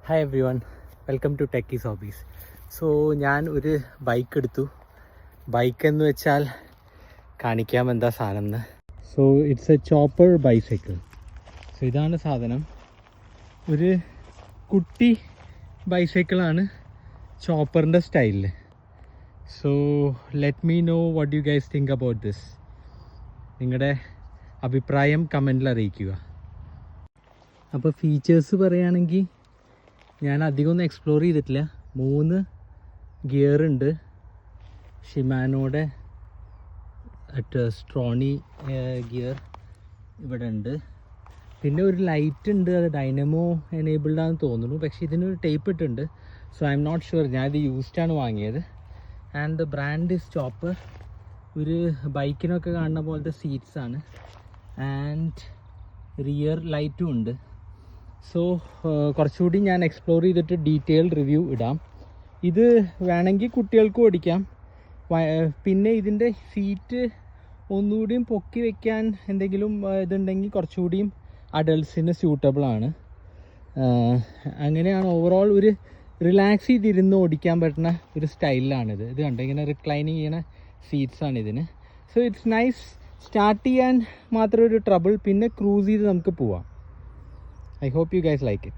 Hi everyone, welcome to techies hobbies. So ഞാൻ ഒരു bike എടുത്തു. ബൈക്ക് എന്ന് വെച്ചാൽ കാണിക്കാം എന്താ സാധനം എന്ന്. So it's A chopper bicycle. So ഇതാണ് സാധനം. ഒരു കുട്ടി ബൈസൈക്കിളാണ്, ചോപ്പറിൻ്റെ സ്റ്റൈലിൽ. So let me no what you guys think about this. നിങ്ങളുടെ അഭിപ്രായം കമൻറ്റിൽ അറിയിക്കുക. അപ്പോൾ ഫീച്ചേഴ്സ് പറയുകയാണെങ്കിൽ ഞാൻ അധികമൊന്നും എക്സ്പ്ലോർ ചെയ്തിട്ടില്ല. 3 ഗിയർ ഉണ്ട്. ഷിമാനോയുടെ സ്ട്രോണി ഗിയർ ഇവിടെ ഉണ്ട്. പിന്നെ ഒരു ലൈറ്റ് ഉണ്ട്, അത് ഡൈനമോ എനേബിൾഡ് ആണെന്ന് തോന്നുന്നു. പക്ഷേ ഇതിനൊരു ടേപ്പ് ഇട്ടുണ്ട്. So I am not sure. ഞാനിത് യൂസ്ഡാണ് വാങ്ങിയത്. And the brand is chopper. ഒരു ബൈക്കിനൊക്കെ കാണുന്ന പോലത്തെ സീറ്റ്സാണ്. ആൻഡ് റിയർ ലൈറ്റും ഉണ്ട്. സോ കുറച്ചുകൂടി ഞാൻ എക്സ്പ്ലോർ ചെയ്തിട്ട് ഡീറ്റെയിൽഡ് റിവ്യൂ ഇടാം. ഇത് വേണമെങ്കിൽ കുട്ടികൾക്കും ഓടിക്കാം. പിന്നെ ഇതിൻ്റെ സീറ്റ് ഒന്നുകൂടിയും പൊക്കി വയ്ക്കാൻ എന്തെങ്കിലും ഇതുണ്ടെങ്കിൽ കുറച്ചുകൂടിയും അഡൾട്ട്സിന് സ്യൂട്ടബിളാണ്. അങ്ങനെയാണ് ഓവറോൾ ഒരു റിലാക്സ് ചെയ്തിരുന്ന് ഓടിക്കാൻ പറ്റുന്ന ഒരു സ്റ്റൈലിലാണിത്. ഇത് കണ്ടോ, ഇങ്ങനെ റിക്ലൈനിങ് ചെയ്യുന്ന സീറ്റ്സാണ് ഇതിന്. So it's nice. സ്റ്റാർട്ട് ചെയ്യാൻ മാത്രം ഒരു ട്രബിൾ, പിന്നെ ക്രൂസ് ചെയ്ത് നമുക്ക് പോവാം. I hope you guys like it.